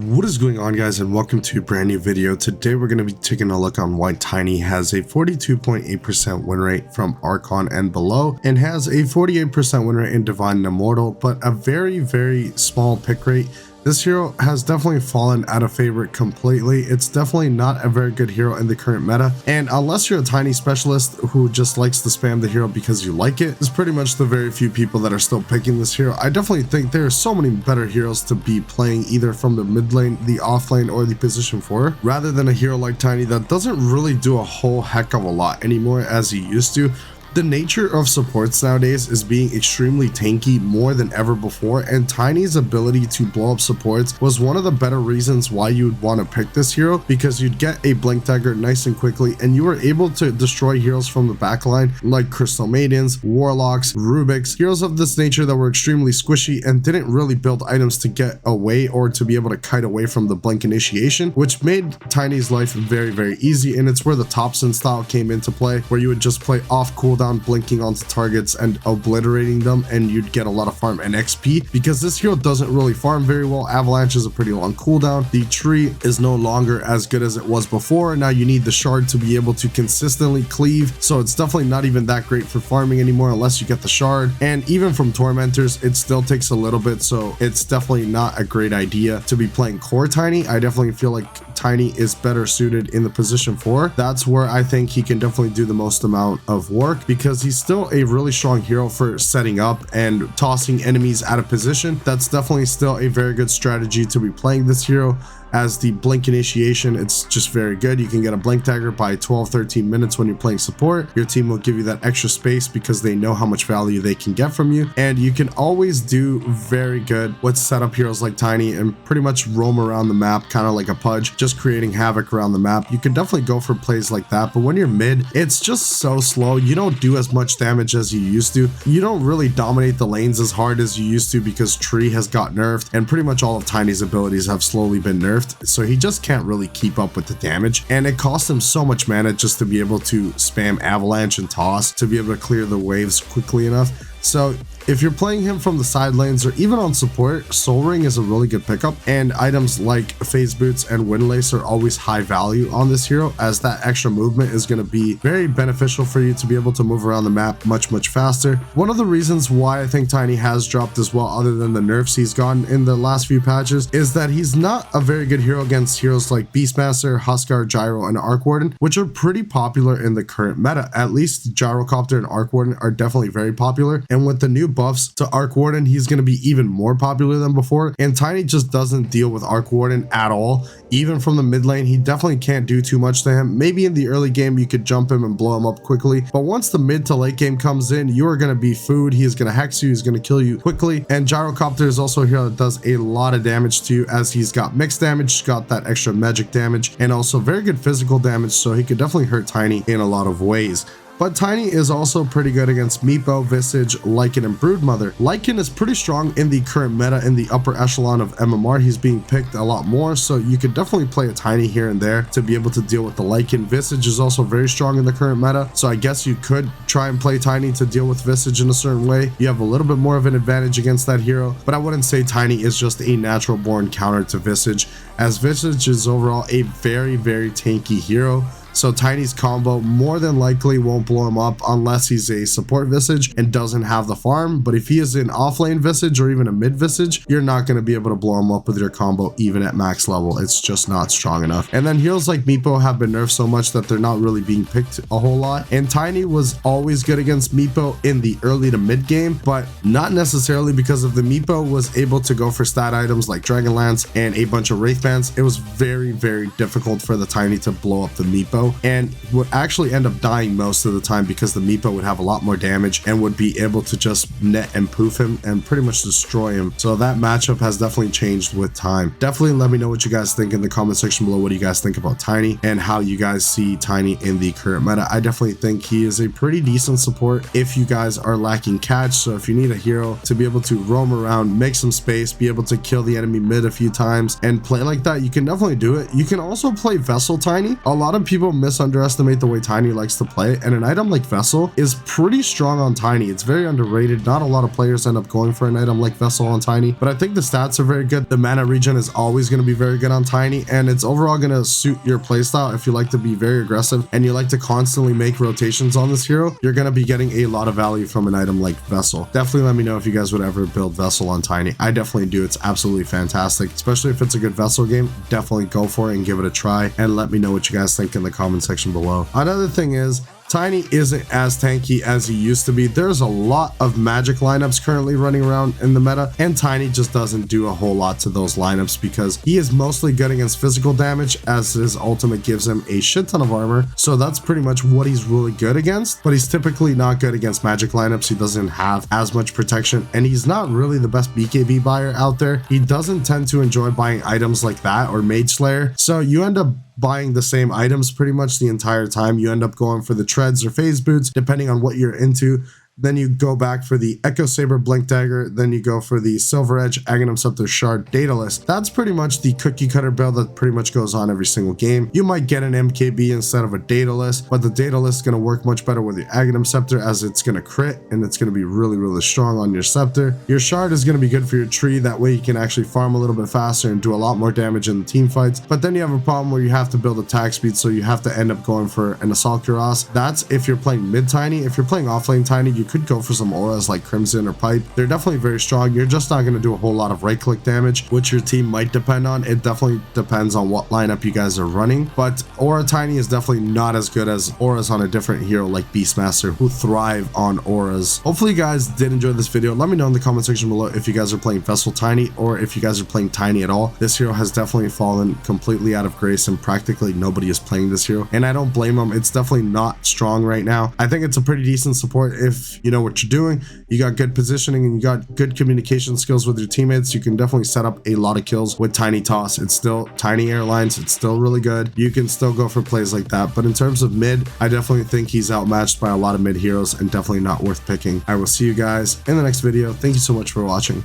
What is going on, guys, and welcome to a brand new video. Today we're going to be taking a look on why Tiny has a 42.8% win rate from Archon and below, and has a 48% win rate in Divine and Immortal, but a very small pick rate. This hero has definitely fallen out of favor completely. It's definitely not a very good hero in the current meta, and unless you're a Tiny specialist who just likes to spam the hero because you like it, it's pretty much the very few people that are still picking this hero. I definitely think there are so many better heroes to be playing either from the mid lane, the off lane, or the position 4, rather than a hero like Tiny that doesn't really do a whole heck of a lot anymore as he used to. The nature of supports nowadays is being extremely tanky more than ever before, and Tiny's ability to blow up supports was one of the better reasons why you would want to pick this hero, because you'd get a blink dagger nice and quickly and you were able to destroy heroes from the backline like Crystal Maidens, Warlocks, Rubiks, heroes of this nature that were extremely squishy and didn't really build items to get away or to be able to kite away from the blink initiation, which made Tiny's life very easy. And it's where the Thompson style came into play, where you would just play off cooldown, blinking onto targets and obliterating them, and you'd get a lot of farm and XP. Because this hero doesn't really farm very well, avalanche is a pretty long cooldown, the tree is no longer as good as it was before, now you need the shard to be able to consistently cleave, so it's definitely not even that great for farming anymore unless you get the shard. And even from tormentors, it still takes a little bit, so it's definitely not a great idea to be playing core Tiny. I definitely feel like Tiny is better suited in the position 4. That's where I think he can definitely do the most amount of work, because he's still a really strong hero for setting up and tossing enemies out of position. That's definitely still a very good strategy to be playing this hero. As the blink initiation, it's just very good. You can get a blink dagger by 12-13 minutes when you're playing support. Your team will give you that extra space because they know how much value they can get from you, and you can always do very good with setup heroes like Tiny and pretty much roam around the map kind of like a Pudge, just creating havoc around the map. You can definitely go for plays like that, but when you're mid, it's just so slow. You don't do as much damage as you used to. You don't really dominate the lanes as hard as you used to because Tree has got nerfed, and pretty much all of Tiny's abilities have slowly been nerfed, so he just can't really keep up with the damage, and it costs him so much mana just to be able to spam avalanche and toss to be able to clear the waves quickly enough. So if you're playing him from the side lanes or even on support, Soul Ring is a really good pickup, and items like Phase Boots and Windlace are always high value on this hero, as that extra movement is going to be very beneficial for you to be able to move around the map much faster. One of the reasons why I think Tiny has dropped as well, other than the nerfs he's gotten in the last few patches, is that he's not a very good hero against heroes like Beastmaster, Huskar, Gyro, and Arc Warden, which are pretty popular in the current meta. At least Gyrocopter and Arc Warden are definitely very popular, and with the new buffs to Arc Warden, he's going to be even more popular than before, and Tiny just doesn't deal with Arc Warden at all. Even from the mid lane, he definitely can't do too much to him. Maybe in the early game you could jump him and blow him up quickly, but once the mid to late game comes in, you are going to be food. He is going to hex you, he's going to kill you quickly. And Gyrocopter is also a hero that does a lot of damage to you, as he's got mixed damage, he's got that extra magic damage, and also very good physical damage, so he could definitely hurt Tiny in a lot of ways. But Tiny is also pretty good against Meepo, Visage, Lycan, and Broodmother. Lycan is pretty strong in the current meta. In the upper echelon of MMR, he's being picked a lot more, so you could definitely play a Tiny here and there to be able to deal with the Lycan. Visage is also very strong in the current meta, so I guess you could try and play Tiny to deal with Visage in a certain way. You have a little bit more of an advantage against that hero, but I wouldn't say Tiny is just a natural born counter to Visage, as Visage is overall a very tanky hero. So Tiny's combo more than likely won't blow him up unless he's a support Visage and doesn't have the farm. But if he is an offlane Visage or even a mid Visage, you're not going to be able to blow him up with your combo even at max level. It's just not strong enough. And then heroes like Meepo have been nerfed so much that they're not really being picked a whole lot. And Tiny was always good against Meepo in the early to mid game, but not necessarily because of the Meepo was able to go for stat items like Dragonlance and a bunch of Wraith Bands. It was very difficult for the Tiny to blow up the Meepo, and would actually end up dying most of the time because the Meepo would have a lot more damage and would be able to just net and poof him and pretty much destroy him. So that matchup has definitely changed with time. Definitely let me know what you guys think in the comment section below. What do you guys think about Tiny and how you guys see Tiny in the current meta? I definitely think he is a pretty decent support if you guys are lacking catch. So if you need a hero to be able to roam around, make some space, be able to kill the enemy mid a few times and play like that, you can definitely do it. You can also play Vessel Tiny. A lot of people misunderestimate the way Tiny likes to play, and an item like Vessel is pretty strong on Tiny. It's very underrated. Not a lot of players end up going for an item like Vessel on Tiny, but I think the stats are very good. The mana regen is always going to be very good on Tiny, and it's overall going to suit your playstyle. If you like to be very aggressive and you like to constantly make rotations on this hero, you're going to be getting a lot of value from an item like Vessel. Definitely let me know if you guys would ever build Vessel on Tiny. I definitely do. It's absolutely fantastic, especially if it's a good Vessel game. Definitely go for it and give it a try, and let me know what you guys think in the comment section below. Another thing is, Tiny isn't as tanky as he used to be. There's a lot of magic lineups currently running around in the meta, and Tiny just doesn't do a whole lot to those lineups because he is mostly good against physical damage, as his ultimate gives him a shit ton of armor. So that's pretty much what he's really good against, but he's typically not good against magic lineups. He doesn't have as much protection, and he's not really the best BKB buyer out there. He doesn't tend to enjoy buying items like that or Mage Slayer, so you end up buying the same items pretty much the entire time. You end up going for the treads or phase boots depending on what you're into. Then you go back for the Echo Saber Blink Dagger. Then you go for the Silver Edge Aghanim Scepter Shard Daedalus. That's pretty much the cookie cutter build that pretty much goes on every single game. You might get an MKB instead of a Daedalus, but the Daedalus is going to work much better with the Aghanim Scepter, as it's going to crit and it's going to be really, really strong on your Scepter. Your Shard is going to be good for your tree. That way you can actually farm a little bit faster and do a lot more damage in the team fights. But then you have a problem where you have to build attack speed, so you have to end up going for an Assault Cuirass. That's if you're playing mid Tiny. If you're playing offlane Tiny, you could go for some auras like Crimson or Pipe. They're definitely very strong. You're just not going to do a whole lot of right click damage, which your team might depend on. It definitely depends on what lineup you guys are running, but Aura Tiny is definitely not as good as auras on a different hero like Beastmaster, who thrive on auras. Hopefully you guys did enjoy this video. Let me know in the comment section below if you guys are playing Vessel Tiny or if you guys are playing Tiny at all. This hero has definitely fallen completely out of grace, and practically nobody is playing this hero, and I don't blame them. It's definitely not strong right now. I think it's a pretty decent support if you know what you're doing. You got good positioning and you got good communication skills with your teammates. You can definitely set up a lot of kills with Tiny Toss. It's still Tiny Airlines. It's still really good. You can still go for plays like that, but in terms of mid, I definitely think he's outmatched by a lot of mid heroes and definitely not worth picking. I will see you guys in the next video. Thank you so much for watching.